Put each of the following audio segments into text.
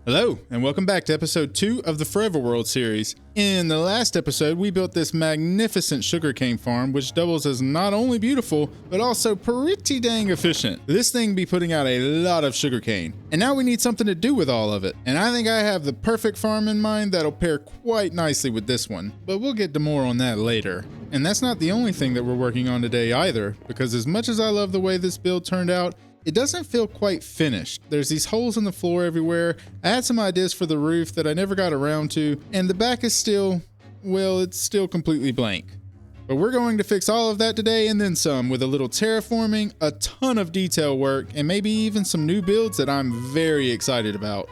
Hello, and welcome back to episode 2 of the Forever World series. In the last episode, we built this magnificent sugarcane farm, which doubles as not only beautiful, but also pretty dang efficient. This thing be putting out a lot of sugarcane, and now we need something to do with all of it. And I think I have the perfect farm in mind that'll pair quite nicely with this one, but we'll get to more on that later. And that's not the only thing that we're working on today either, because as much as I love the way this build turned out, it doesn't feel quite finished. There's these holes in the floor everywhere. I had some ideas for the roof that I never got around to, and the back is still, well, it's still completely blank. But we're going to fix all of that today and then some with a little terraforming, a ton of detail work, and maybe even some new builds that I'm very excited about.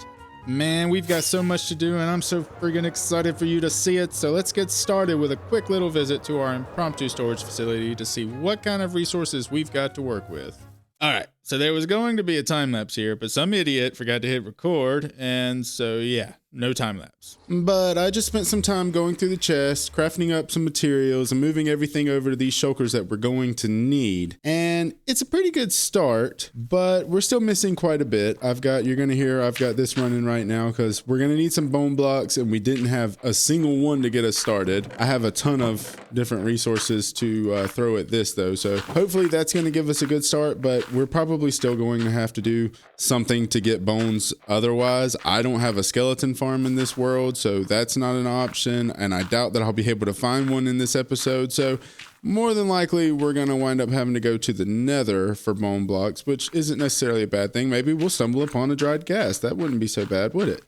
Man, we've got so much to do and I'm so friggin' excited for you to see it. So let's get started with a quick little visit to our impromptu storage facility to see what kind of resources we've got to work with. All right, so there was going to be a time lapse here, but some idiot forgot to hit record, and so yeah, no time lapse. But I just spent some time going through the chest, crafting up some materials, and moving everything over to these shulkers that we're going to need. And it's a pretty good start, but we're still missing quite a bit. You're gonna hear I've got this running right now because we're gonna need some bone blocks, and we didn't have a single one to get us started. I have a ton of different resources to throw at this though, so hopefully that's gonna give us a good start, but we're probably still going to have to do something to get bones otherwise. I don't have a skeleton farm in this world, so that's not an option, and I doubt that I'll be able to find one in this episode, so more than likely we're going to wind up having to go to the nether for bone blocks, which isn't necessarily a bad thing. Maybe we'll stumble upon a dried gas. That wouldn't be so bad, would it?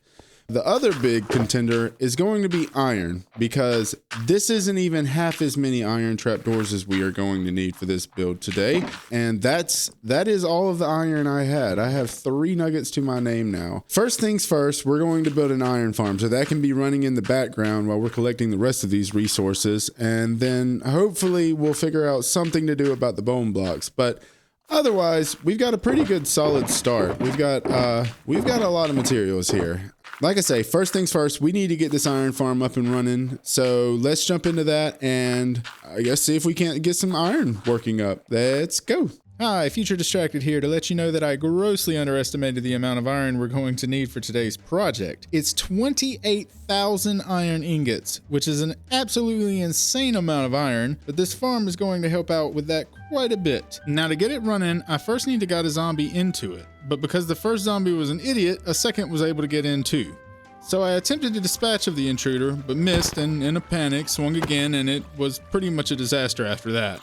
The other big contender is going to be iron, because this isn't even half as many iron trapdoors as we are going to need for this build today. And that is all of the iron I had. I have 3 nuggets to my name now. First things first, we're going to build an iron farm, so that can be running in the background while we're collecting the rest of these resources. And then hopefully we'll figure out something to do about the bone blocks. But otherwise, we've got a pretty good solid start. We've got a lot of materials here. Like I say, first things first, we need to get this iron farm up and running. So let's jump into that and I guess see if we can't get some iron working up. Let's go. Hi, Future Distracted here to let you know that I grossly underestimated the amount of iron we're going to need for today's project. It's 28,000 iron ingots, which is an absolutely insane amount of iron, but this farm is going to help out with that quite a bit. Now to get it running, I first need to get a zombie into it, but because the first zombie was an idiot, a second was able to get in too. So I attempted to dispatch of the intruder, but missed and in a panic swung again, and it was pretty much a disaster after that.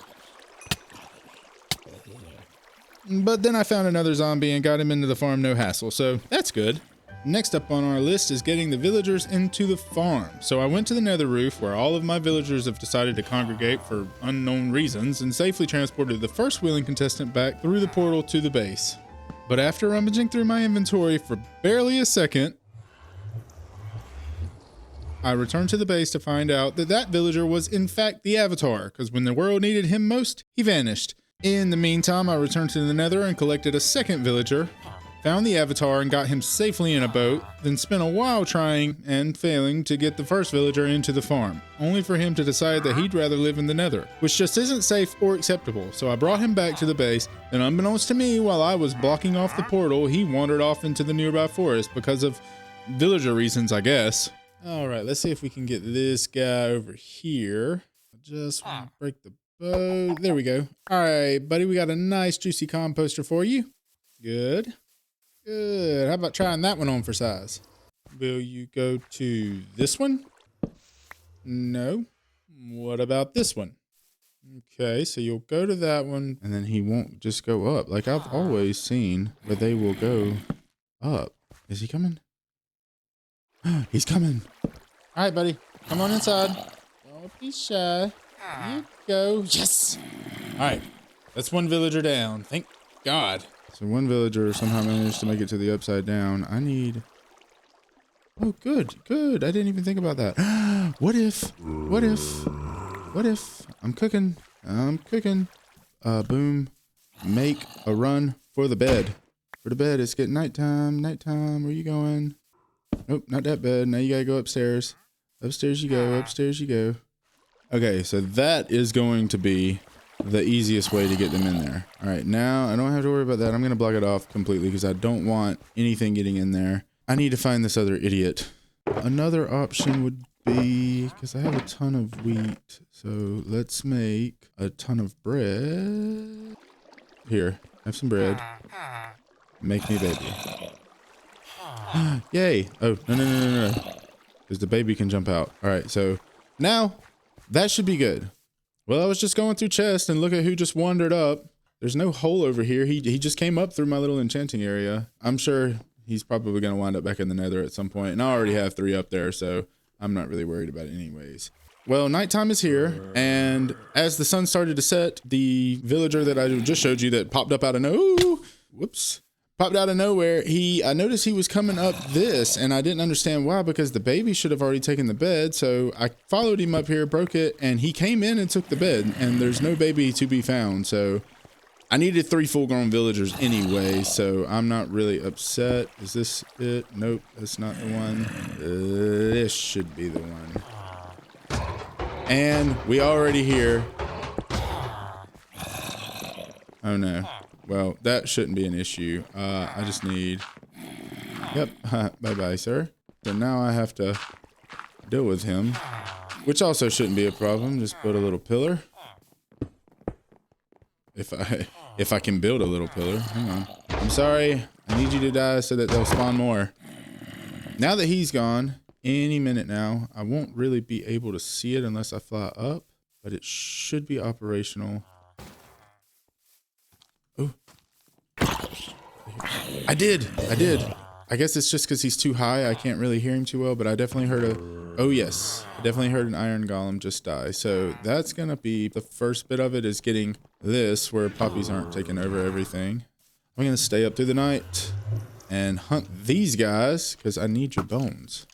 But then I found another zombie and got him into the farm no hassle, so that's good. Next up on our list is getting the villagers into the farm. So I went to the nether roof where all of my villagers have decided to congregate for unknown reasons and safely transported the first willing contestant back through the portal to the base. But after rummaging through my inventory for barely a second, I returned to the base to find out that that villager was in fact the Avatar, because when the world needed him most, he vanished. In the meantime, I returned to the nether and collected a second villager, found the Avatar and got him safely in a boat, then spent a while trying and failing to get the first villager into the farm, only for him to decide that he'd rather live in the nether, which just isn't safe or acceptable. So I brought him back to the base, and unbeknownst to me, while I was blocking off the portal, he wandered off into the nearby forest because of villager reasons, I guess. All right, let's see if we can get this guy over here. I just want to break the boat. There we go. All right, buddy, we got a nice juicy composter for you. Good. Good. How about trying that one on for size? Will you go to this one? No. What about this one? Okay, so you'll go to that one, and then he won't just go up. Like I've always seen, but they will go up. Is he coming? He's coming. All right, buddy. Come on inside. Don't be shy. You go. Yes. All right. That's one villager down. Thank God. So one villager somehow managed to make it to the upside down. I need... Oh, good. Good. I didn't even think about that. What if... I'm cooking. Boom. Make a run for the bed. For the bed. It's getting nighttime. Nighttime. Where you going? Nope, not that bed. Now you gotta go upstairs. Upstairs you go. Upstairs you go. Okay, so that is going to be the easiest way to get them in there. All right, now I don't have to worry about that. I'm going to block it off completely because I don't want anything getting in there. I need to find this other idiot. Another option would be, because I have a ton of wheat, so let's make a ton of bread. Here, have some bread. Make me a baby. Yay. Oh, no. Because the baby can jump out. All right, so now that should be good. Well, I was just going through chests and look at who just wandered up. There's no hole over here. He just came up through my little enchanting area. I'm sure he's probably going to wind up back in the nether at some point. And I already have 3 up there, so I'm not really worried about it anyways. Well, nighttime is here. And as the sun started to set, the villager that I just showed you that popped up out of popped out of nowhere. I noticed he was coming up this, and I didn't understand why, because the baby should have already taken the bed. So I followed him up here, broke it, and he came in and took the bed, and there's no baby to be found. So I needed 3 full-grown villagers anyway, so I'm not really upset. Is this it? Nope, that's not the one. This should be the one. And we already here. Oh no. Well, that shouldn't be an issue. I just need... Yep. Bye-bye, sir. So now I have to deal with him, which also shouldn't be a problem. Just put a little pillar. If I can build a little pillar. Hang on. I'm sorry. I need you to die so that they'll spawn more. Now that he's gone, any minute now, I won't really be able to see it unless I fly up, but it should be operational. Oh, I did. I guess it's just because he's too high. I can't really hear him too well, but I definitely heard oh yes, I definitely heard an iron golem just die. So that's going to be the first bit of it, is getting this where poppies aren't taking over everything. I'm going to stay up through the night and hunt these guys because I need your bones.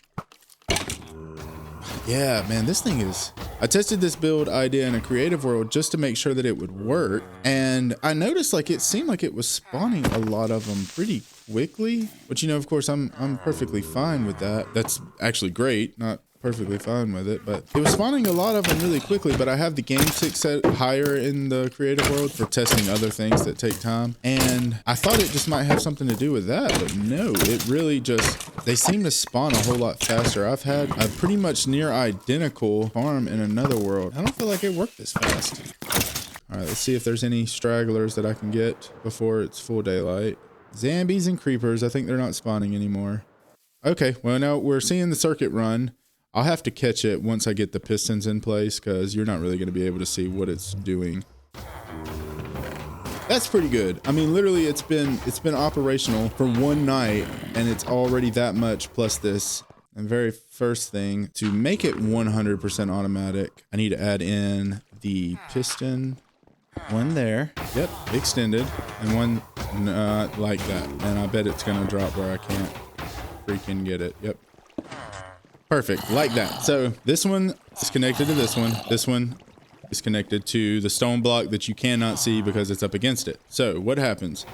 Yeah, man, this thing is... I tested this build idea in a creative world just to make sure that it would work. And I noticed like it seemed like it was spawning a lot of them pretty quickly. But, you know, of course, I'm perfectly fine with that. That's actually great. Not perfectly fine with it, but it was spawning a lot of them really quickly. But I have the game tick set higher in the creative world for testing other things that take time, and I thought it just might have something to do with that, but no, it really just, they seem to spawn a whole lot faster. I've had a pretty much near identical farm in another world. I don't feel like it worked this fast. All right, let's see if there's any stragglers that I can get before it's full daylight. Zombies and creepers, I think they're not spawning anymore. Okay, well now we're seeing the circuit run. I'll have to catch it once I get the pistons in place, because you're not really going to be able to see what it's doing. That's pretty good. I mean, literally it's been operational for one night, and it's already that much plus this. And very first thing, to make it 100% automatic, I need to add in the piston. One there. Yep, extended. And one like that. And I bet it's going to drop where I can't freaking get it. Yep. Perfect, like that. So this one is connected to this one. This one is connected to the stone block that you cannot see because it's up against it. So what happens?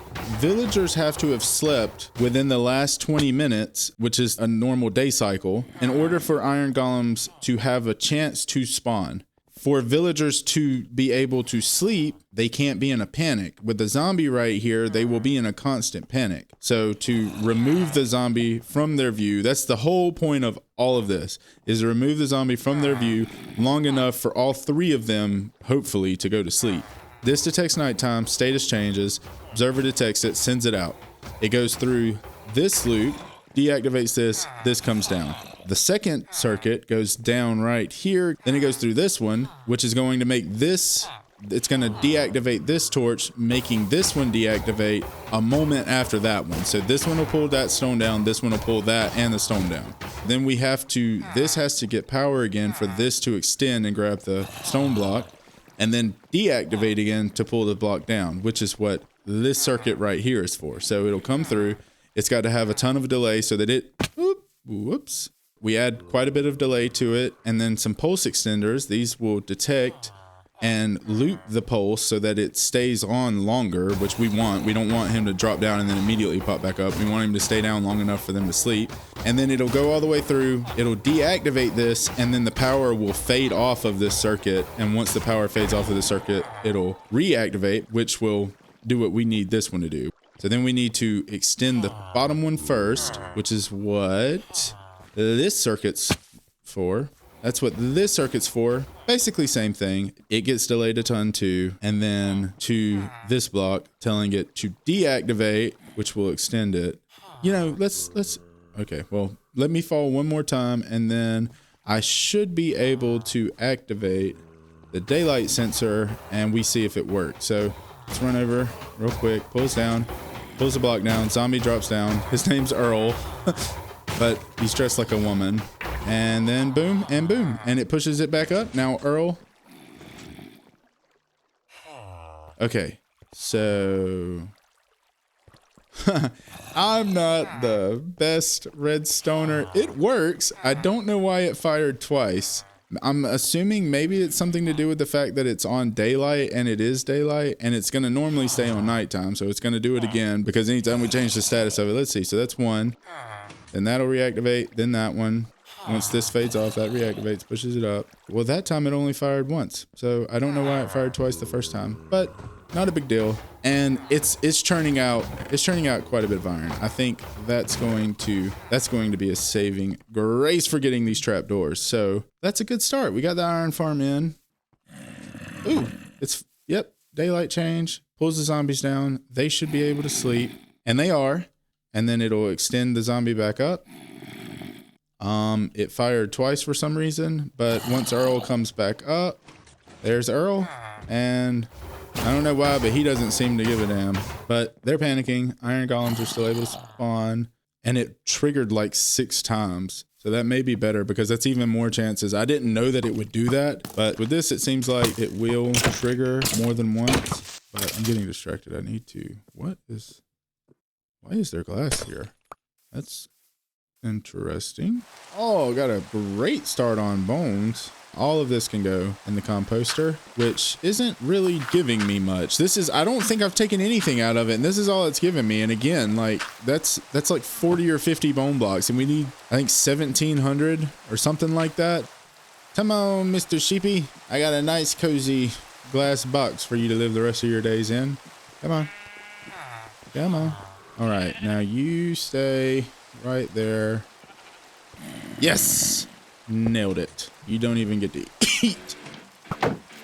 Villagers have to have slept within the last 20 minutes, which is a normal day cycle, in order for iron golems to have a chance to spawn. For villagers to be able to sleep, they can't be in a panic. With the zombie right here, they will be in a constant panic. So to remove the zombie from their view, that's the whole point of all of this, is to remove the zombie from their view long enough for all 3 of them, hopefully, to go to sleep. This detects nighttime, status changes, observer detects it, sends it out. It goes through this loop, deactivates this comes down. The second circuit goes down right here. Then it goes through this one, which is going to make this, it's going to deactivate this torch, making this one deactivate a moment after that one. So this one will pull that stone down. This one will pull that and the stone down. Then we have to, this has to get power again for this to extend and grab the stone block, and then deactivate again to pull the block down, which is what this circuit right here is for. So it'll come through. It's got to have a ton of delay so that it, whoops. We add quite a bit of delay to it, and then some pulse extenders. These will detect and loop the pulse so that it stays on longer, which we want. We don't want him to drop down and then immediately pop back up. We want him to stay down long enough for them to sleep. And then it'll go all the way through. It'll deactivate this, and then the power will fade off of this circuit. And once the power fades off of the circuit, it'll reactivate, which will do what we need this one to do. So then we need to extend the bottom one first, which is what this circuit's for. That's what this circuit's for. Basically same thing. It gets delayed a ton too. And then to this block telling it to deactivate, which will extend it. You know, let's, okay, well, let me fall one more time and then I should be able to activate the daylight sensor and we see if it works. So let's run over real quick, pulls down, pulls the block down, zombie drops down. His name's Earl, but he's dressed like a woman. And then boom and boom, and it pushes it back up. Now Earl. Okay, so I'm not the best redstoner. It works. I don't know why it fired twice. I'm assuming maybe it's something to do with the fact that it's on daylight and it is daylight and it's going to normally stay on nighttime. So it's going to do it again because anytime we change the status of it, let's see. So that's one, then that'll reactivate. Then that one, once this fades off, that reactivates, pushes it up. Well, that time it only fired once. So I don't know why it fired twice the first time, but not a big deal. And it's churning out quite a bit of iron. I think that's going to be a saving grace for getting these trapdoors. So that's a good start. We got the iron farm in. Ooh, yep, daylight change, pulls the zombies down. They should be able to sleep, and they are. And then it'll extend the zombie back up. It fired twice for some reason, but once Earl comes back up, there's Earl, and I don't know why, but he doesn't seem to give a damn. But they're panicking. Iron golems are still able to spawn. And it triggered like 6 times. So that may be better because that's even more chances. I didn't know that it would do that. But with this, it seems like it will trigger more than once. But I'm getting distracted. I need to... Why is there glass here? That's interesting. Oh, got a great start on bones. All of this can go in the composter, which isn't really giving me much. I don't think I've taken anything out of it, and this is all it's giving me. And again, like that's like 40 or 50 bone blocks, and we need, I think, 1,700 or something like that. Come on, Mr. Sheepy. I got a nice cozy glass box for you to live the rest of your days in. Come on. Come on. All right, now you stay right there. Yes! Nailed it. You don't even get to eat.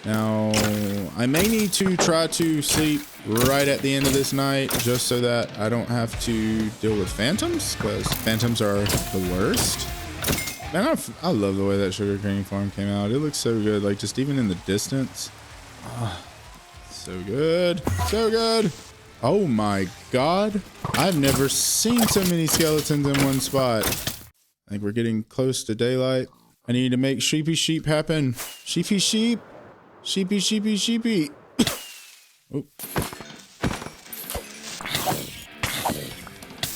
Now, I may need to try to sleep right at the end of this night just so that I don't have to deal with phantoms, because phantoms are the worst. Man, I love the way that sugarcane farm came out. It looks so good, like just even in the distance. Oh, so good. So good. Oh my God. I've never seen so many skeletons in one spot. I think we're getting close to daylight. I need to make sheepy sheep happen. Sheepy sheep. Sheepy sheepy sheepy. Oh.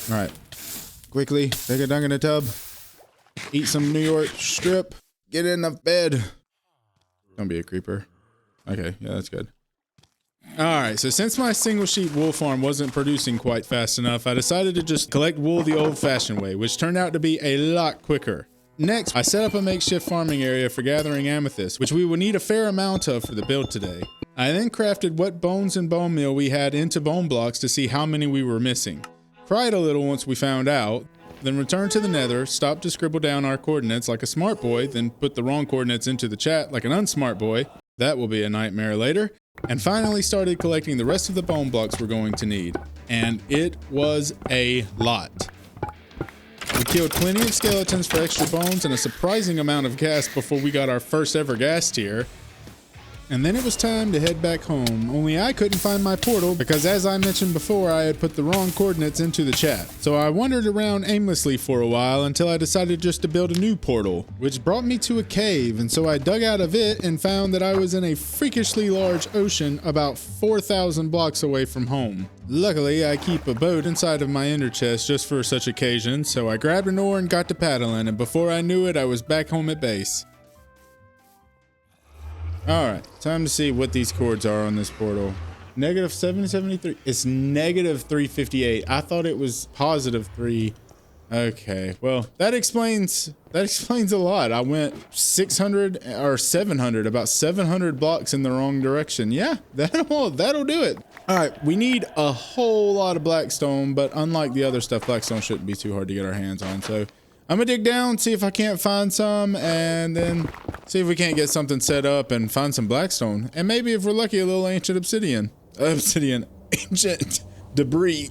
All right. Quickly, take a dunk in the tub. Eat some New York strip. Get in the bed. Don't be a creeper. Okay, yeah, that's good. All right, so since my single sheep wool farm wasn't producing quite fast enough, I decided to just collect wool the old-fashioned way, which turned out to be a lot quicker. Next, I set up a makeshift farming area for gathering amethyst, which we would need a fair amount of for the build today. I then crafted what bones and bone meal we had into bone blocks to see how many we were missing. Cried a little once we found out, then returned to the nether, stopped to scribble down our coordinates like a smart boy, then put the wrong coordinates into the chat like an unsmart boy. That will be a nightmare later. And finally started collecting the rest of the bone blocks we're going to need. And it was a lot. We killed plenty of skeletons for extra bones and a surprising amount of gas before we got our first ever gas tier. And then it was time to head back home, only I couldn't find my portal because, as I mentioned before, I had put the wrong coordinates into the chat. So I wandered around aimlessly for a while until I decided just to build a new portal, which brought me to a cave, and so I dug out of it and found that I was in a freakishly large ocean about 4,000 blocks away from home. Luckily, I keep a boat inside of my ender chest just for such occasions, so I grabbed an oar and got to paddling, and before I knew it, I was back home at base. Alright, time to see what these chords are on this portal. -773. It's -358. I thought it was +3. Okay, well, that explains a lot. I went 600 or 700, about 700 blocks in the wrong direction. Yeah, that'll do it. All right, we need a whole lot of blackstone, but unlike the other stuff, blackstone shouldn't be too hard to get our hands on. So I'm gonna dig down, see if I can't find some, and then see if we can't get something set up and find some blackstone. And maybe if we're lucky, a little ancient obsidian. Ancient debris.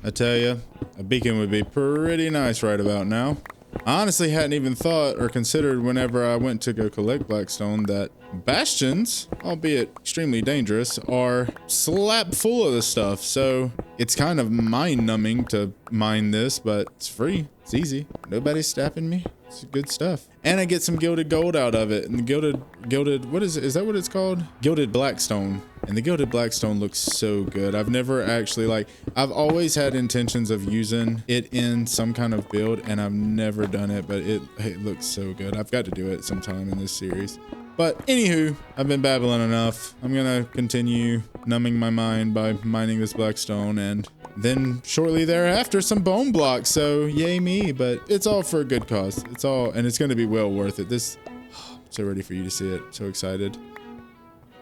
I tell you, a beacon would be pretty nice right about now. I honestly hadn't even thought or considered whenever I went to go collect blackstone that bastions, albeit extremely dangerous, are slap full of this stuff. So it's kind of mind-numbing to mine this, but it's free. It's easy. Nobody's stopping me. It's good stuff. And I get some gilded gold out of it. And the gilded, what is it? Is that what it's called? Gilded blackstone. And the gilded blackstone looks so good. I've never actually I've always had intentions of using it in some kind of build, and I've never done it, but it looks so good. I've got to do it sometime in this series. But anywho, I've been babbling enough. I'm gonna continue numbing my mind by mining this blackstone, and then shortly thereafter some bone blocks. So yay me, but it's all for a good cause. And it's gonna be well worth it. I'm so ready for you to see it. So excited.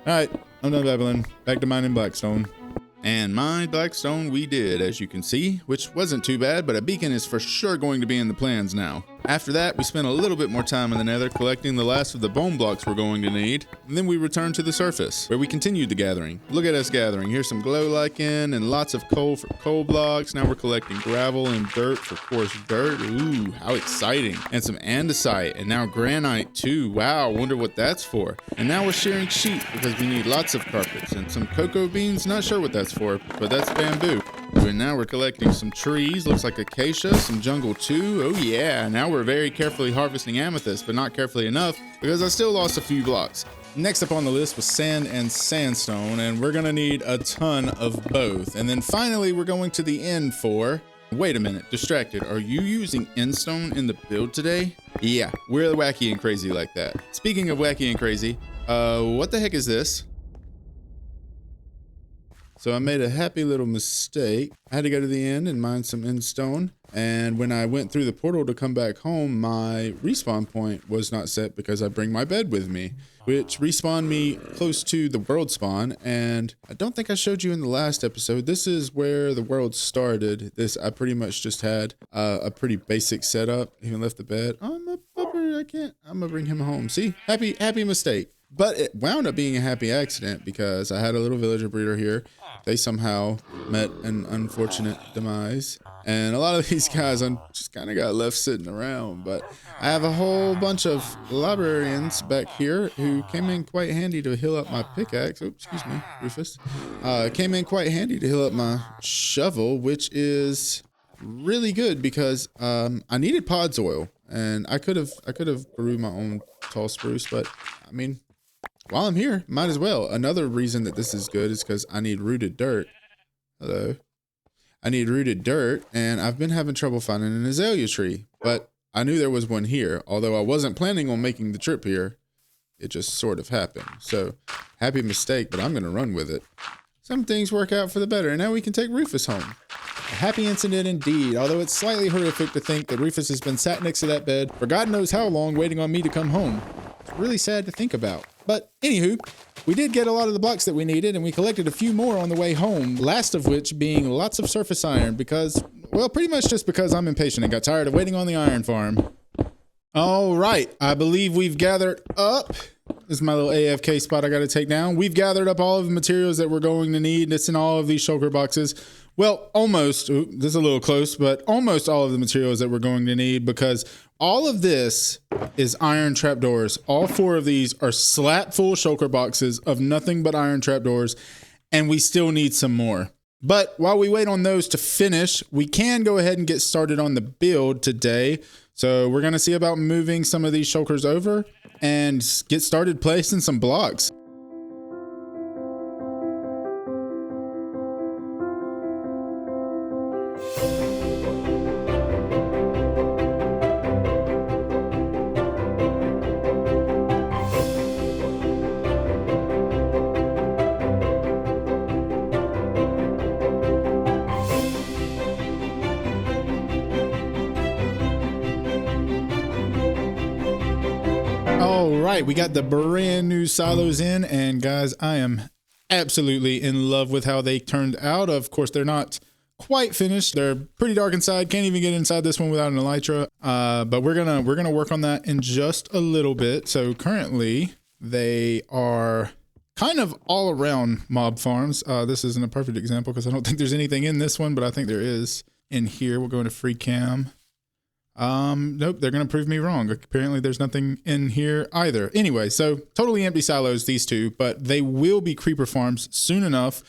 All right, I'm done babbling. Back to mining blackstone. And mine blackstone we did, as you can see, which wasn't too bad, but a beacon is for sure going to be in the plans now. After that, we spent a little bit more time in the nether collecting the last of the bone blocks we're going to need, and then we returned to the surface, where we continued the gathering. Look at us gathering. Here's some glow lichen and lots of coal for coal blocks. Now we're collecting gravel and dirt for coarse dirt. Ooh, how exciting. And some andesite, and now granite too. Wow, wonder what that's for. And now we're shearing sheep because we need lots of carpets and some cocoa beans. Not sure what that's for, but that's bamboo. And now we're collecting some trees, looks like acacia, some jungle too. Oh yeah, now we're very carefully harvesting amethyst, but not carefully enough because I still lost a few blocks. Next up on the list was sand and sandstone, and we're gonna need a ton of both. And then finally, we're going to the end for... Wait a minute, distracted. Are you using endstone in the build today? Yeah, we're wacky and crazy like that. Speaking of wacky and crazy, what the heck is this? So I made a happy little mistake. I had to go to the end and mine some endstone. And when I went through the portal to come back home, my respawn point was not set because I bring my bed with me, which respawned me close to the world spawn. And I don't think I showed you in the last episode. This is where the world started. I pretty much just had a pretty basic setup. Even left the bed. Oh, my pupper, I can't. I'm gonna bring him home. See, happy mistake. But it wound up being a happy accident because I had a little villager breeder here. They somehow met an unfortunate demise. And a lot of these guys just kind of got left sitting around. But I have a whole bunch of librarians back here who came in quite handy to heal up my pickaxe. Oh, excuse me, Rufus. Came in quite handy to heal up my shovel, which is really good because I needed pods oil. And I could have brewed my own tall spruce, but I mean... While I'm here, might as well. Another reason that this is good is because I need rooted dirt. Hello. I need rooted dirt, and I've been having trouble finding an azalea tree. But I knew there was one here. Although I wasn't planning on making the trip here. It just sort of happened. So, happy mistake, but I'm going to run with it. Some things work out for the better, and now we can take Rufus home. A happy incident indeed, although it's slightly horrific to think that Rufus has been sat next to that bed for God knows how long waiting on me to come home. It's really sad to think about. But anywho, we did get a lot of the blocks that we needed, and we collected a few more on the way home, last of which being lots of surface iron because, well, pretty much just because I'm impatient and got tired of waiting on the iron farm. All right, I believe we've gathered up. This is my little AFK spot I got to take down. We've gathered up all of the materials that we're going to need. It's in all of these shulker boxes. Well, almost. Ooh, this is a little close, but almost all of the materials that we're going to need because all of this is iron trapdoors. All 4 of these are slap full shulker boxes of nothing but iron trapdoors, and we still need some more. But while we wait on those to finish, we can go ahead and get started on the build today. So we're going to see about moving some of these shulkers over and get started placing some blocks. right, we got the brand new silos in, and guys, I am absolutely in love with how they turned out. Of course, they're not quite finished. They're pretty dark inside. Can't even get inside this one without an elytra. But we're gonna work on that in just a little bit. So currently they are kind of all around mob farms. This isn't a perfect example because I don't think there's anything in this one, but I think there is in here. We'll go into free cam. Nope, they're gonna prove me wrong. Apparently there's nothing in here either. Anyway, so totally empty silos, these two, but they will be creeper farms soon enough.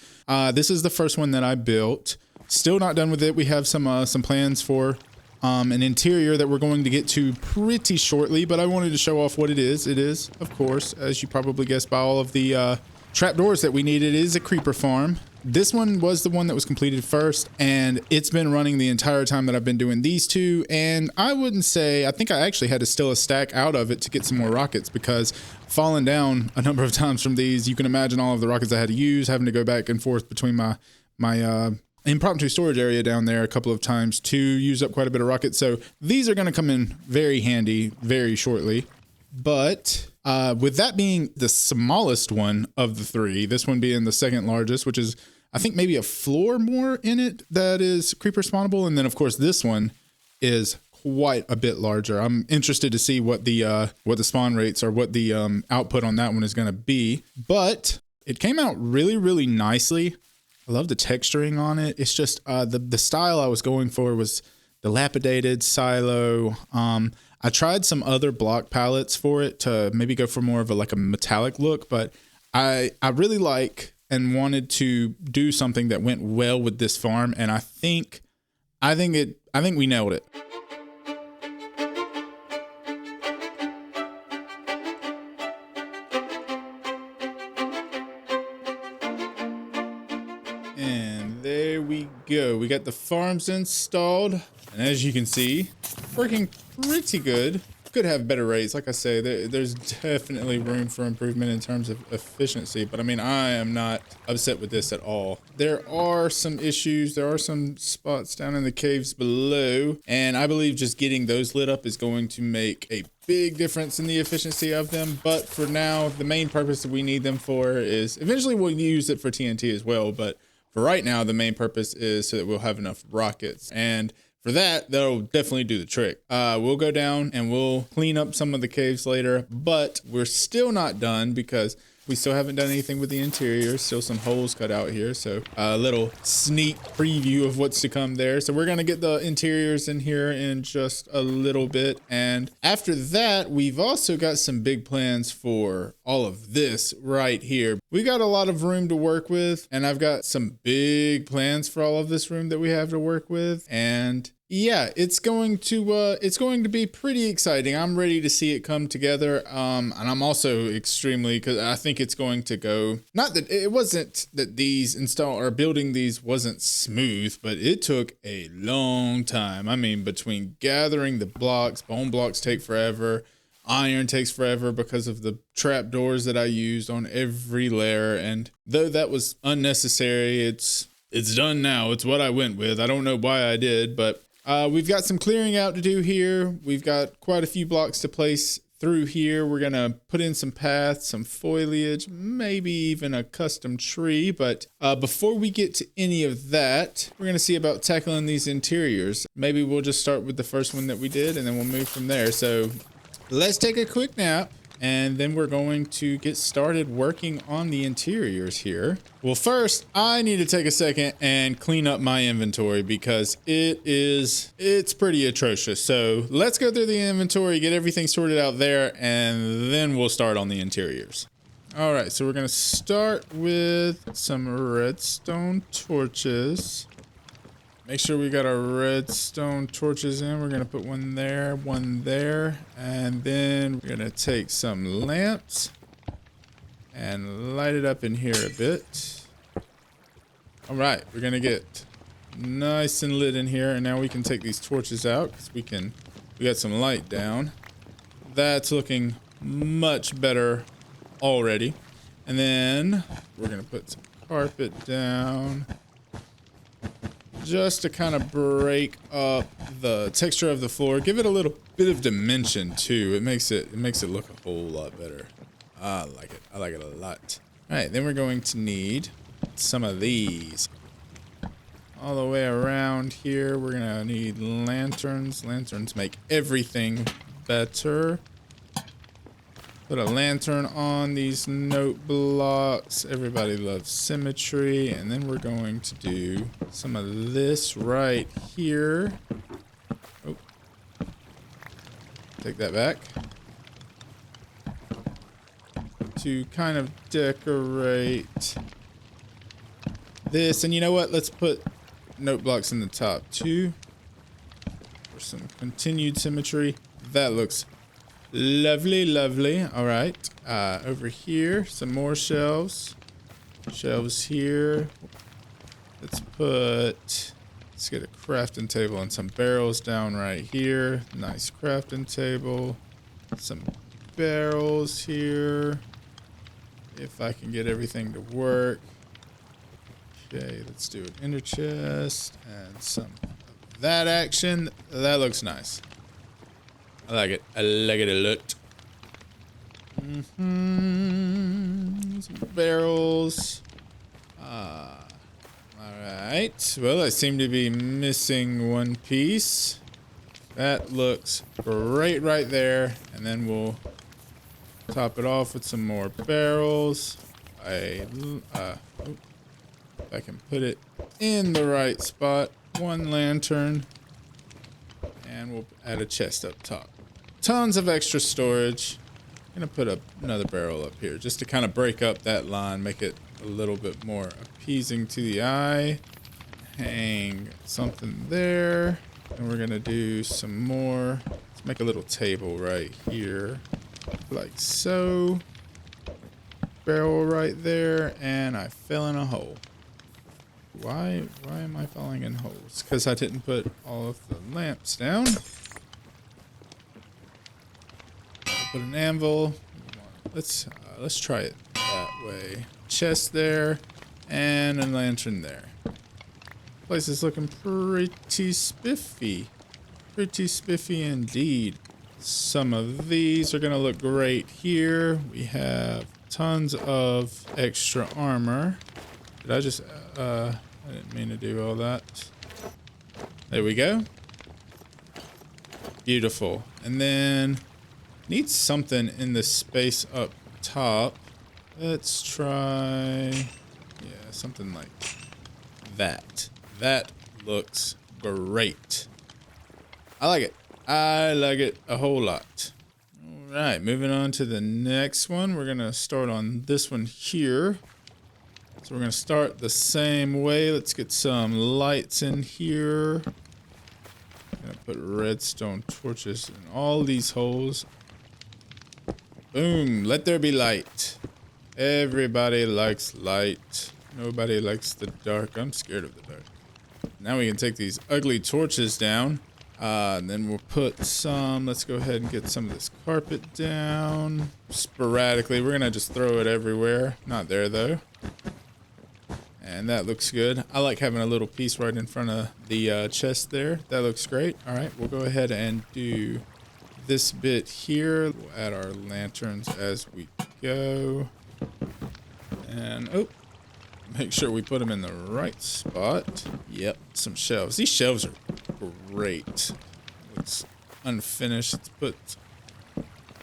This is the first one that I built. Still not done with it. We have some plans for an interior that we're going to get to pretty shortly, but I wanted to show off what it is. It is, of course, as you probably guessed by all of the trapdoors that we needed, it is a creeper farm. This one was the one that was completed first, and it's been running the entire time that I've been doing these two. And I wouldn't say, I think I actually had to steal a stack out of it to get some more rockets, because falling down a number of times from these, you can imagine all of the rockets I had to use, having to go back and forth between my impromptu storage area down there a couple of times to use up quite a bit of rockets. So these are going to come in very handy very shortly. But with that being the smallest one of the three, this one being the second largest, which is, I think, maybe a floor more in it that is creeper spawnable. And then, of course, this one is quite a bit larger. I'm interested to see what the spawn rates or what the output on that one is going to be. But it came out really, really nicely. I love the texturing on it. It's just the style I was going for was dilapidated silo. I tried some other block palettes for it to maybe go for more of a metallic look, but I really like and wanted to do something that went well with this farm, and I think we nailed it. And there we go. We got the farms installed, and as you can see, working pretty good. Could have better rates. Like I say, there's definitely room for improvement in terms of efficiency, but I mean, I am not upset with this at all. There are some issues. There are some spots down in the caves below, and I believe just getting those lit up is going to make a big difference in the efficiency of them. But for now, the main purpose that we need them for is, eventually we'll use it for TNT as well, but for right now, the main purpose is so that we'll have enough rockets. And for that, that'll definitely do the trick. We'll go down and we'll clean up some of the caves later, but we're still not done because we still haven't done anything with the interior. Still some holes cut out here. So a little sneak preview of what's to come there. So we're going to get the interiors in here in just a little bit. And after that, we've also got some big plans for all of this right here. We got a lot of room to work with, and I've got some big plans for all of this room that we have to work with. And yeah, it's going to be pretty exciting. I'm ready to see it come together. And I'm also extremely, because I think it's going to go, not that it wasn't that building these wasn't smooth, but it took a long time. I mean, between gathering the blocks, bone blocks take forever. Iron takes forever because of the trap doors that I used on every layer. And though that was unnecessary, it's done now. It's what I went with. I don't know why I did, but we've got some clearing out to do here. We've got quite a few blocks to place through here. We're going to put in some paths, some foliage, maybe even a custom tree. But before we get to any of that, we're going to see about tackling these interiors. Maybe we'll just start with the first one that we did, and then we'll move from there. So let's take a quick nap, and then we're going to get started working on the interiors here. Well, first, I need to take a second and clean up my inventory because it's pretty atrocious. So let's go through the inventory, get everything sorted out there, and then we'll start on the interiors. All right, so we're gonna start with some redstone torches. Make sure we got our redstone torches in. We're gonna put one there, and then we're gonna take some lamps and light it up in here a bit. All right, we're gonna get nice and lit in here, and now we can take these torches out because we got some light down. That's looking much better already. And then we're gonna put some carpet down. just to kind of break up the texture of the floor. Give it a little bit of dimension too. It makes it look a whole lot better. I like it. I like it a lot. All right, then we're going to need some of these. All the way around here, we're gonna need lanterns. Lanterns make everything better. Put a lantern on these note blocks. Everybody loves symmetry. And then we're going to do some of this right here. Oh. Take that back. To kind of decorate this. And you know what? Let's put note blocks in the top too. For some continued symmetry. That looks lovely, lovely. All right. Over here, some more shelves. Shelves here. Let's get a crafting table and some barrels down right here. Nice crafting table. Some barrels here. If I can get everything to work. Okay, let's do an inner chest and some of that action. That looks nice. I like it. I like it a lot. Some barrels. Alright. Well, I seem to be missing one piece. That looks great right there. And then we'll top it off with some more barrels. If I can put it in the right spot. One lantern. And we'll add a chest up top. Tons of extra storage. I'm gonna put another barrel up here just to kind of break up that line, make it a little bit more appeasing to the eye. Hang something there. And we're gonna do some more. Let's make a little table right here. Like so. Barrel right there, and I fell in a hole. Why am I falling in holes? Because I didn't put all of the lamps down. Put an anvil. Let's try it that way. Chest there, and a lantern there. Place is looking pretty spiffy. Pretty spiffy indeed. Some of these are gonna look great here. We have tons of extra armor. Did I just I didn't mean to do all that. There we go. Beautiful. And then need something in the space up top. Let's try, yeah, something like that. That looks great. I like it. I like it a whole lot. All right, moving on to the next one. We're gonna start on this one here. So we're gonna start the same way. Let's get some lights in here. I'm gonna put redstone torches in all these holes. Boom, let there be light. Everybody likes light. Nobody likes the dark. I'm scared of the dark. Now we can take these ugly torches down. And then we'll put some, let's go ahead and get some of this carpet down. Sporadically, we're gonna just throw it everywhere. Not there though. And that looks good. I like having a little piece right in front of the chest there. That looks great. All right, we'll go ahead and do this bit here. We'll add our lanterns as we go. And, oh, make sure we put them in the right spot. Yep, some shelves. These shelves are great. Looks unfinished. Let's put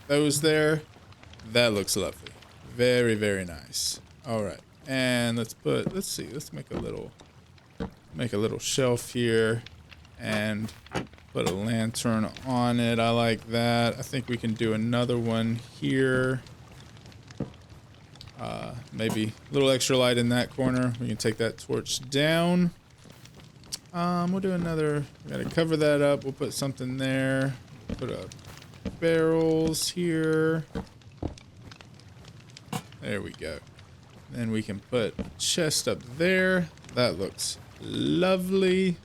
those there. That looks lovely. Very, very nice. All right. And let's see, let's make a little shelf here and put a lantern on it. I like that. I think we can do another one here. Maybe a little extra light in that corner. We can take that torch down. We'll do another, we gotta cover that up. We'll put something there. Put barrels here. There we go. Then we can put a chest up there. That looks lovely.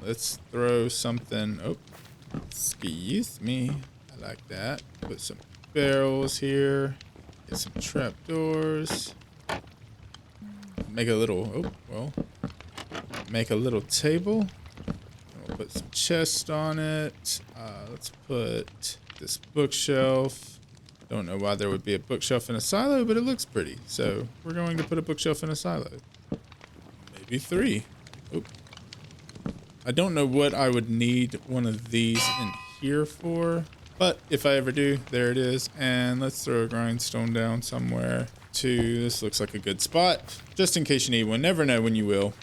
Let's throw something. Oh, excuse me. I like that. Put some barrels here. Get some trapdoors. Make a little, oh, well. make a little table. We'll put some chests on it. Let's put this bookshelf. Don't know why there would be a bookshelf in a silo, but it looks pretty. So we're going to put a bookshelf in a silo. Maybe 3. Oop. I don't know what I would need one of these in here for, but if I ever do, there it is. And let's throw a grindstone down somewhere too. This looks like a good spot, just in case you need one. Never know when you will.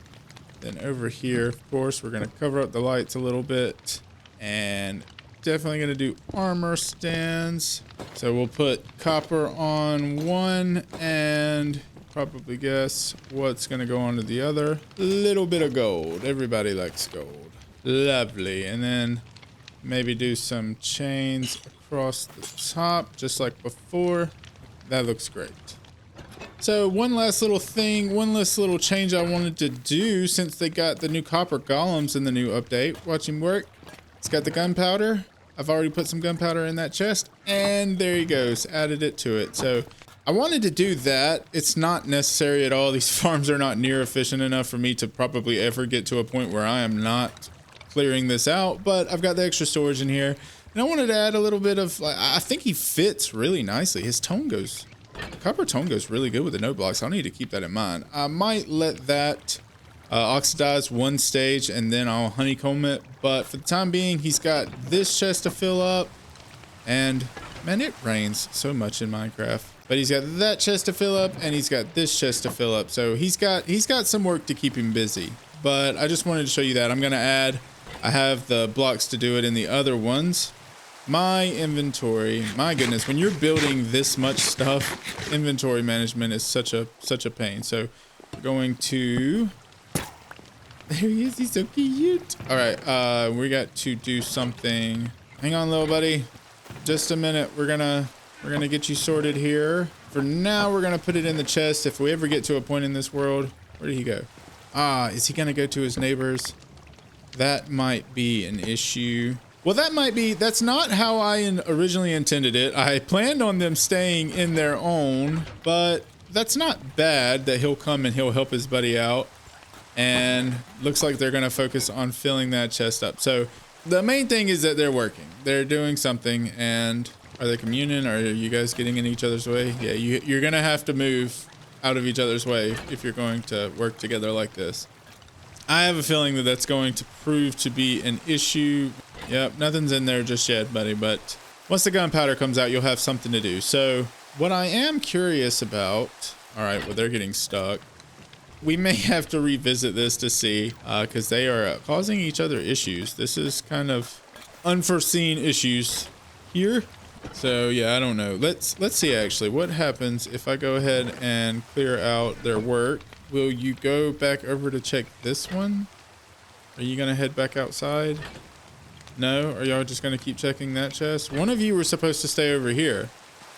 Then over here, of course, we're going to cover up the lights a little bit, and definitely going to do armor stands. So we'll put copper on one, and probably guess what's going to go onto the other. Little bit of gold. Everybody likes gold. Lovely. And then maybe do some chains across the top, just like before. That looks great. So one last little thing, one last little change I wanted to do since they got the new copper golems in the new update. Watch him work. It's got the gunpowder. I've already put some gunpowder in that chest, and there he goes. Added it to it. So I wanted to do that. It's not necessary at all. These farms are not near efficient enough for me to probably ever get to a point where I am not clearing this out, but I've got the extra storage in here, and I wanted to add a little bit of, I think he fits really nicely. His tone goes, copper tone goes really good with the note blocks. I'll need to keep that in mind. I might let that oxidize one stage and then I'll honeycomb it, but for the time being, he's got this chest to fill up, and man, it rains so much in Minecraft. But he's got that chest to fill up, and he's got this chest to fill up. So he's got some work to keep him busy. But I just wanted to show you that. I'm gonna add, I have the blocks to do it in the other ones. My inventory, my goodness, when you're building this much stuff, inventory management is such a pain. So we're going to, there he is, he's so cute. All right, we got to do something. Hang on, little buddy, just a minute. We're gonna get you sorted here. For now, we're gonna put it in the chest. If we ever get to a point in this world, where did he go? Is he gonna go to his neighbors? That might be an issue. Well, that's not how I originally intended it. I planned on them staying in their own, but that's not bad that he'll come and he'll help his buddy out. And looks like they're gonna focus on filling that chest up. So the main thing is that they're working. They're doing something. And are they communing? Are you guys getting in each other's way? Yeah, you're gonna have to move out of each other's way if you're going to work together like this. I have a feeling that that's going to prove to be an issue. Yep, nothing's in there just yet, buddy, but once the gunpowder comes out, you'll have something to do. So what I am curious about, all right, well, they're getting stuck. We may have to revisit this to see, because they are causing each other issues. This is kind of unforeseen issues here. So yeah, I don't know. Let's see actually what happens if I go ahead and clear out their work. Will you go back over to check this one? Are you gonna head back outside? No? Are y'all just gonna keep checking that chest? One of you were supposed to stay over here.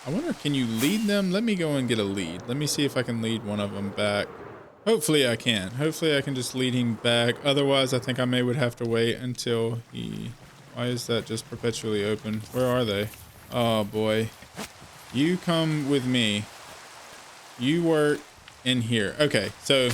I wonder, can you lead them? Let me go and get a lead. Let me see if I can lead one of them back. Hopefully I can. Hopefully I can just lead him back. Otherwise, I think I would have to wait until he... Why is that just perpetually open? Where are they? Oh boy. You come with me. You work in here. Okay, so,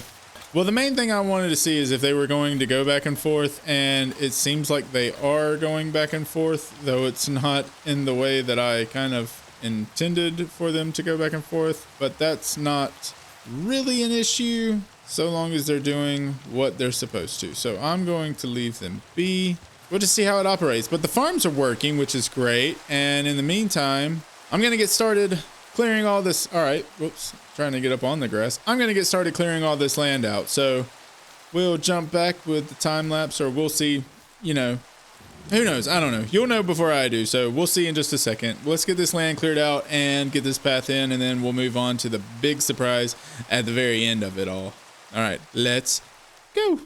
well, the main thing I wanted to see is if they were going to go back and forth, and it seems like they are going back and forth, though it's not in the way that I kind of intended for them to go back and forth, but that's not really an issue so long as they're doing what they're supposed to. So I'm going to leave them be. We'll just see how it operates, but the farms are working, which is great. And in the meantime, I'm going to get started clearing all this. All right. Whoops. Trying to get up on the grass. I'm going to get started clearing all this land out. So we'll jump back with the time lapse, or we'll see, you know, who knows? I don't know. You'll know before I do. So we'll see in just a second. Let's get this land cleared out and get this path in, and then we'll move on to the big surprise at the very end of it all. All right, let's go.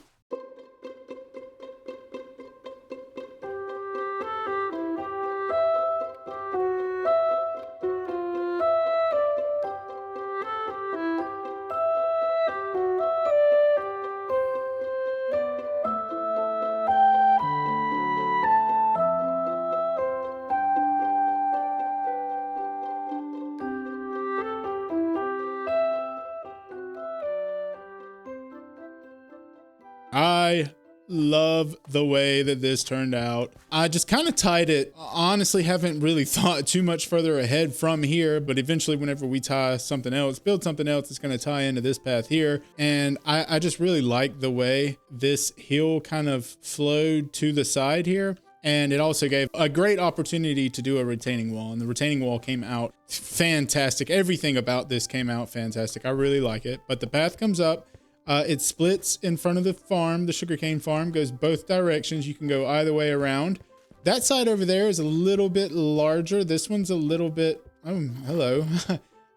I love the way that this turned out. I just kind of tied it. Honestly, haven't really thought too much further ahead from here, but eventually whenever we tie something else, build something else, it's going to tie into this path here. And I just really like the way this hill kind of flowed to the side here. And it also gave a great opportunity to do a retaining wall, and the retaining wall came out fantastic. Everything about this came out fantastic. I really like it. But the path comes up. It splits in front of the farm. The sugarcane farm goes both directions. You can go either way around. That side over there is a little bit larger. This one's a little bit, oh, hello.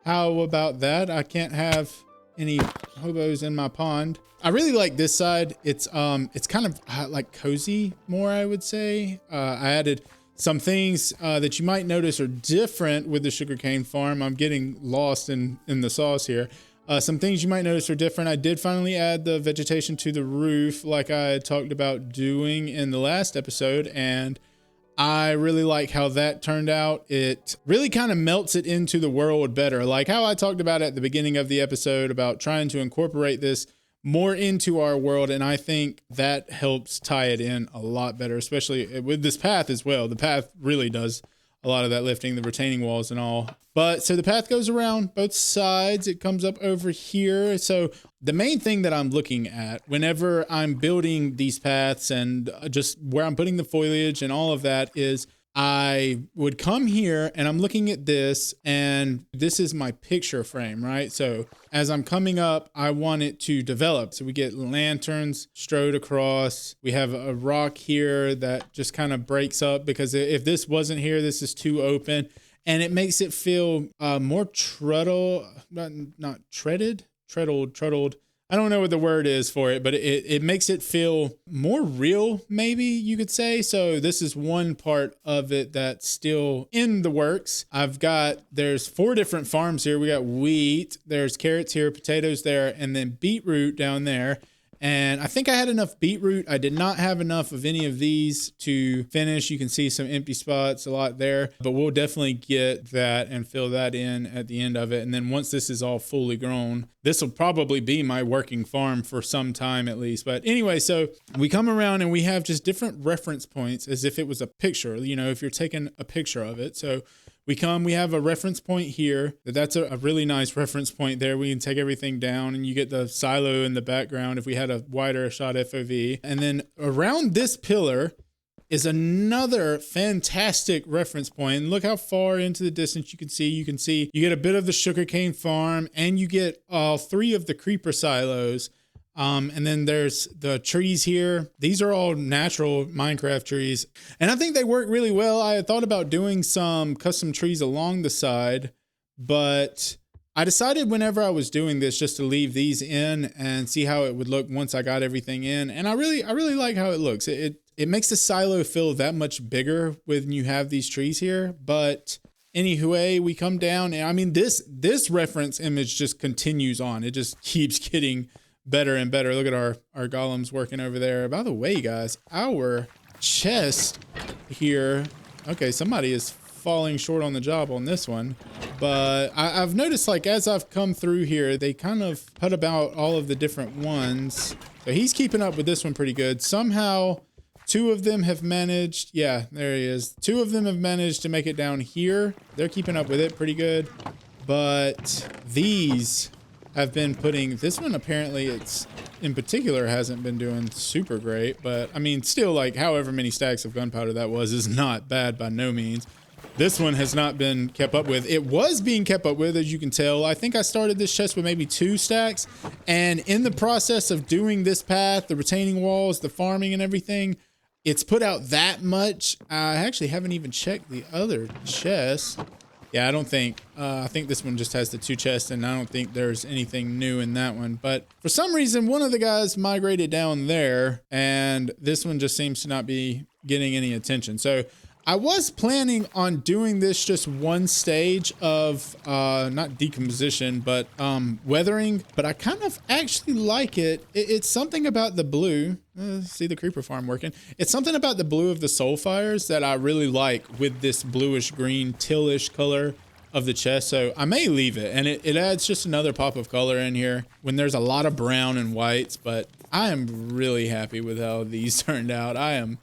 How about that? I can't have any hobos in my pond. I really like this side. It's kind of like cozy more, I would say. I added some things that you might notice are different with the sugarcane farm. I'm getting lost in the sauce here. Some things you might notice are different. I did finally add the vegetation to the roof like I had talked about doing in the last episode, and I really like how that turned out. It really kind of melts it into the world better, like how I talked about at the beginning of the episode about trying to incorporate this more into our world, and I think that helps tie it in a lot better, especially with this path as well. The path really does a lot of that lifting, the retaining walls and all. But so the path goes around both sides. It comes up over here. So the main thing that I'm looking at whenever I'm building these paths and just where I'm putting the foliage and all of that is I would come here and I'm looking at this, and this is my picture frame, right? So as I'm coming up, I want it to develop. So we get lanterns strode across. We have a rock here that just kind of breaks up, because if this wasn't here, this is too open, and it makes it feel more treadled. I don't know what the word is for it, but it makes it feel more real, maybe you could say. So this is one part of it that's still in the works. There's 4 different farms here. We got wheat, there's carrots here, potatoes there, and then beetroot down there. And I think I had enough beetroot. I did not have enough of any of these to finish. You can see some empty spots, a lot there, but we'll definitely get that and fill that in at the end of it. And then once this is all fully grown, this will probably be my working farm for some time at least. But anyway, so we come around and we have just different reference points as if it was a picture, you know, if you're taking a picture of it. So we have a reference point here. That's a really nice reference point there. We can take everything down and you get the silo in the background if we had a wider shot FOV. And then around this pillar is another fantastic reference point. And look how far into the distance you can see. You get a bit of the sugarcane farm, and you get all 3 of the creeper silos. And then there's the trees here. These are all natural Minecraft trees, and I think they work really well. I had thought about doing some custom trees along the side, but I decided whenever I was doing this just to leave these in and see how it would look once I got everything in. And I really like how it looks. It makes the silo feel that much bigger when you have these trees here. But anyway, we come down, and I mean, this reference image just continues on. It just keeps getting better and better. Look at our golems working over there. By the way, guys, our chest here, okay, somebody is falling short on the job on this one, but I've noticed, like, as I've come through here, they kind of put about all of the different ones. So he's keeping up with this one pretty good. Somehow 2 of them have managed, yeah, there he is. 2 of them have managed to make it down here. They're keeping up with it pretty good, but these have been putting, this one apparently it's in particular hasn't been doing super great, but I mean, still, like, however many stacks of gunpowder that was is not bad by no means. This one has not been kept up with. It was being kept up with, as you can tell. I think I started this chest with maybe 2 stacks, and in the process of doing this path, the retaining walls, the farming and everything, it's put out that much. I actually haven't even checked the other chest. Yeah, I think this one just has the 2 chests, and I don't think there's anything new in that one. But for some reason, one of the guys migrated down there, and this one just seems to not be getting any attention. So I was planning on doing this just one stage of, not decomposition, but weathering, but I kind of actually like it. It's something about the blue. See the creeper farm working. It's something about the blue of the soul fires that I really like with this bluish green tealish color of the chest. So I may leave it, and it adds just another pop of color in here when there's a lot of brown and whites, but I am really happy with how these turned out. I am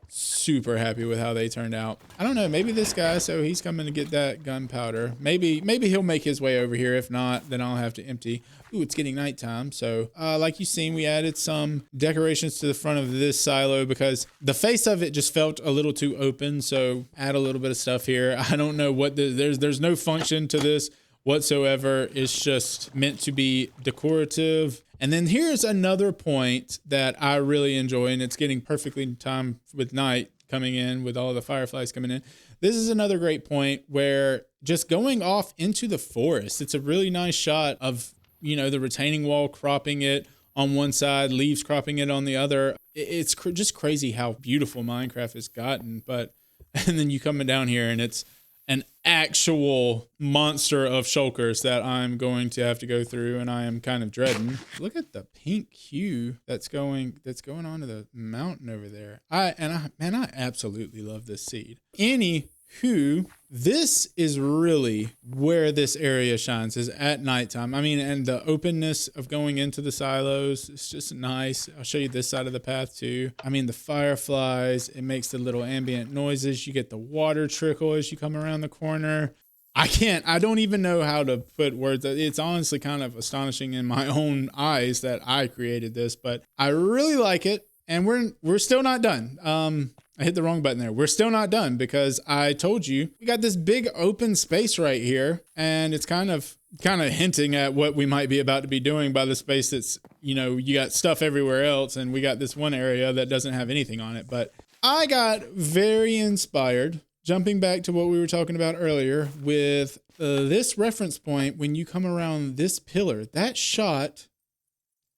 super happy with how they turned out. I don't know, maybe this guy, so he's coming to get that gunpowder. Maybe he'll make his way over here. If not, then I'll have to empty. Ooh, it's getting nighttime. So like you've seen, we added some decorations to the front of this silo because the face of it just felt a little too open. So add a little bit of stuff here. I don't know what there's no function to this whatsoever. It's just meant to be decorative. And then here's another point that I really enjoy, and it's getting perfectly timed with night coming in, with all the fireflies coming in. This is another great point where just going off into the forest, it's a really nice shot of, you know, the retaining wall cropping it on one side, leaves cropping it on the other. It's just crazy how beautiful Minecraft has gotten. But, and then you coming down here and it's an actual monster of shulkers that I'm going to have to go through, and I am kind of dreading. Look at the pink hue that's going on to the mountain over there. I absolutely love this seed. Anywho, this is really where this area shines, is at nighttime. I mean, and the openness of going into the silos, it's just nice. I'll show you this side of the path too. I mean, the fireflies, it makes the little ambient noises. You get the water trickle as you come around the corner. I don't even know how to put words. It's honestly kind of astonishing in my own eyes that I created this, but I really like it. And we're still not done. I hit the wrong button there. We're still not done because I told you we got this big open space right here, and it's kind of hinting at what we might be about to be doing by the space that's, you know, you got stuff everywhere else, and we got this one area that doesn't have anything on it. But I got very inspired, jumping back to what we were talking about earlier with this reference point. When you come around this pillar, that shot,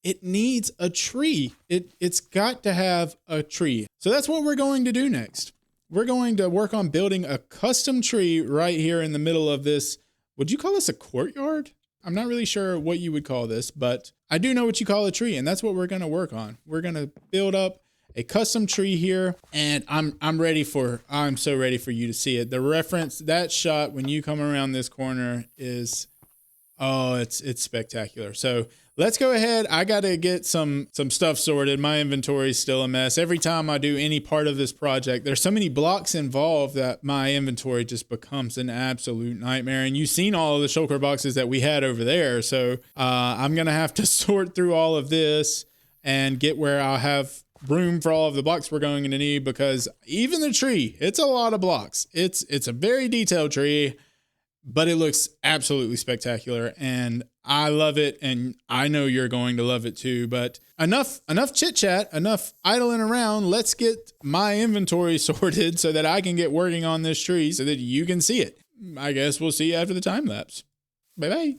it needs a tree. It's got to have a tree. So that's what we're going to do next. We're going to work on building a custom tree right here in the middle of this. Would you call this a courtyard? I'm not really sure what you would call this, but I do know what you call a tree, and that's what we're going to work on. We're going to build up a custom tree here, and I'm so ready for you to see it. The reference, that shot when you come around this corner is, oh, it's spectacular. So let's go ahead. I got to get some stuff sorted. My inventory is still a mess. Every time I do any part of this project, there's so many blocks involved that my inventory just becomes an absolute nightmare. And you've seen all of the shulker boxes that we had over there. So I'm going to have to sort through all of this and get where I'll have room for all of the blocks we're going to need, because even the tree, it's a lot of blocks. It's a very detailed tree, but it looks absolutely spectacular, and I love it, and I know you're going to love it too. But enough chit chat, enough idling around. Let's get my inventory sorted so that I can get working on this tree so that you can see it. I guess we'll see you after the time lapse. Bye bye.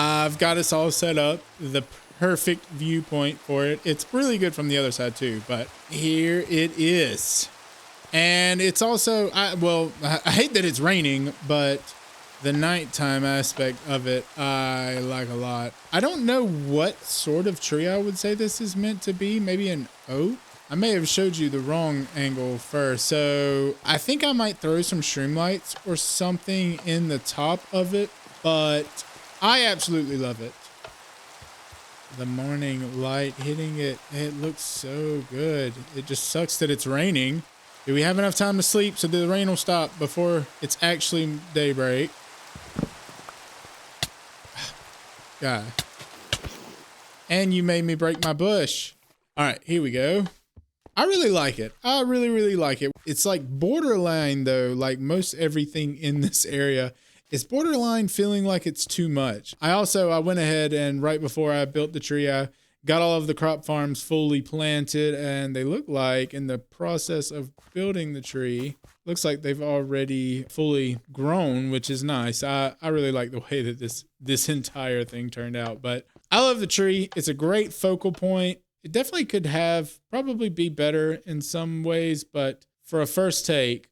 I've got us all set up, the perfect viewpoint for it. It's really good from the other side too, but here it is. And it's also, I hate that it's raining, but the nighttime aspect of it, I like a lot. I don't know what sort of tree I would say this is meant to be. Maybe an oak? I may have showed you the wrong angle first. So I think I might throw some streamlights or something in the top of it, but I absolutely love it. The morning light hitting it, it looks so good. It just sucks that it's raining. Do we have enough time to sleep so the rain will stop before it's actually daybreak? God. And you made me break my bush. All right, here we go. I really like it. I really, really like it. It's like borderline though, like most everything in this area. It's borderline feeling like it's too much. I went ahead and right before I built the tree, I got all of the crop farms fully planted, and they look like in the process of building the tree, looks like they've already fully grown, which is nice. I really like the way that this entire thing turned out, but I love the tree. It's a great focal point. It definitely could probably be better in some ways, but for a first take,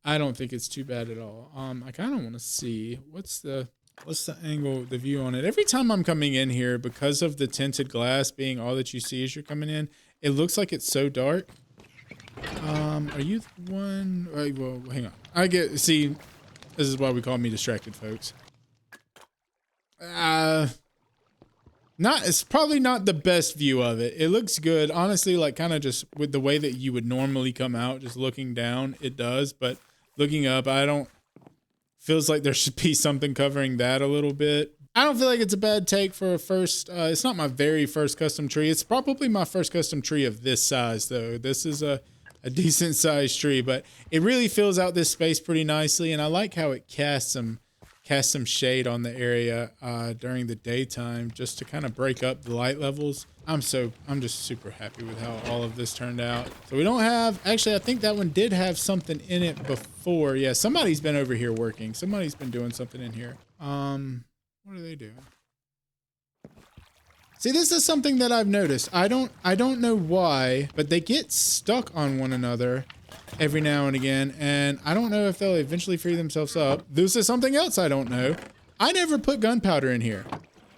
I don't think it's too bad at all. I kind of want to see what's the What's the angle, the view on it? Every time I'm coming in here, because of the tinted glass being all that you see as you're coming in, it looks like it's so dark. Are you the one? Well, hang on. See, this is why we call me distracted, folks. It's probably not the best view of it. It looks good. Honestly, like kind of just with the way that you would normally come out, just looking down, it does. But looking up, feels like there should be something covering that a little bit. I don't feel like it's a bad take for a first, it's not my very first custom tree. It's probably my first custom tree of this size though. This is a decent sized tree, but it really fills out this space pretty nicely. And I like how it casts some shade on the area during the daytime just to kind of break up the light levels. I'm just super happy with how all of this turned out. So we don't have, actually I think that one did have something in it before. Yeah, somebody's been over here working. Somebody's been doing something in here. What are they doing? See, this is something that I've noticed. I don't know why, but they get stuck on one another every now and again, and I don't know if they'll eventually free themselves up. This is something else I don't know. I never put gunpowder in here.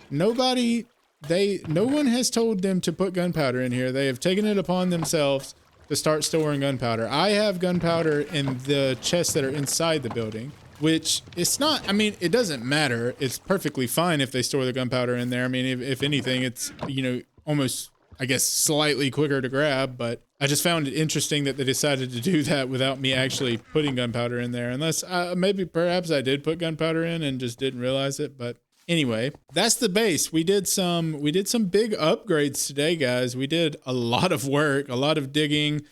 No one has told them to put gunpowder in here. They have taken it upon themselves to start storing gunpowder. I have gunpowder in the chests that are inside the building, which it's not, I mean, it doesn't matter. It's perfectly fine if they store the gunpowder in there. I mean, if anything, it's, you know, almost, I guess, slightly quicker to grab, but I just found it interesting that they decided to do that without me actually putting gunpowder in there. Unless perhaps I did put gunpowder in and just didn't realize it. But anyway, that's the base. We did some big upgrades today, guys. We did a lot of work, a lot of digging,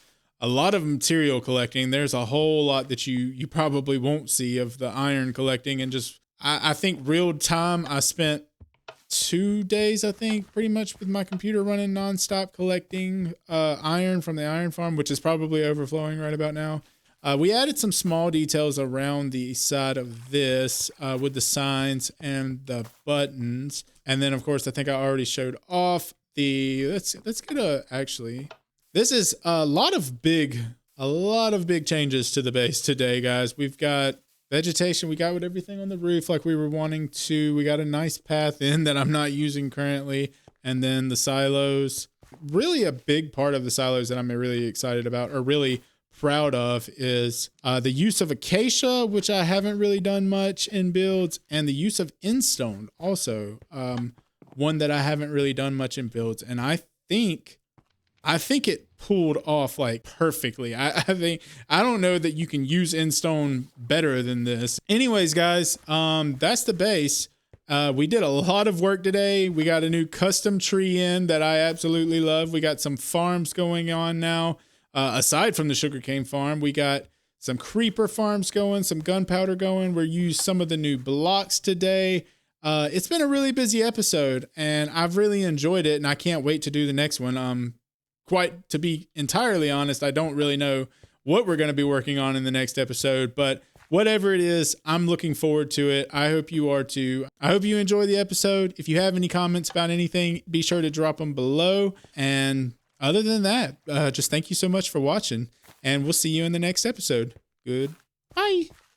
a lot of material collecting. There's a whole lot that you probably won't see of the iron collecting, and just I think real time I spent 2 days, I think, pretty much with my computer running nonstop collecting iron from the iron farm, which is probably overflowing right about now. We added some small details around the side of this with the signs and the buttons, and then of course I think I already showed off the. Let's get actually. This is a lot of big changes to the base today, guys. We've got vegetation. We got with everything on the roof like we were wanting to. We got a nice path in that I'm not using currently. And then the silos. Really a big part of the silos that I'm really excited about, or really proud of, is the use of acacia, which I haven't really done much in builds, and the use of endstone also, one that I haven't really done much in builds. And I think it pulled off like perfectly. I think, I don't know that you can use endstone better than this. Anyways, guys, that's the base. We did a lot of work today. We got a new custom tree in that I absolutely love. We got some farms going on now. Aside from the sugarcane farm, we got some creeper farms going, some gunpowder going. We used some of the new blocks today. It's been a really busy episode, and I've really enjoyed it, and I can't wait to do the next one. Quite to be entirely honest, I don't really know what we're going to be working on in the next episode, but whatever it is, I'm looking forward to it. I hope you are too. I hope you enjoy the episode. If you have any comments about anything, be sure to drop them below. And other than that, just thank you so much for watching, and we'll see you in the next episode. Goodbye.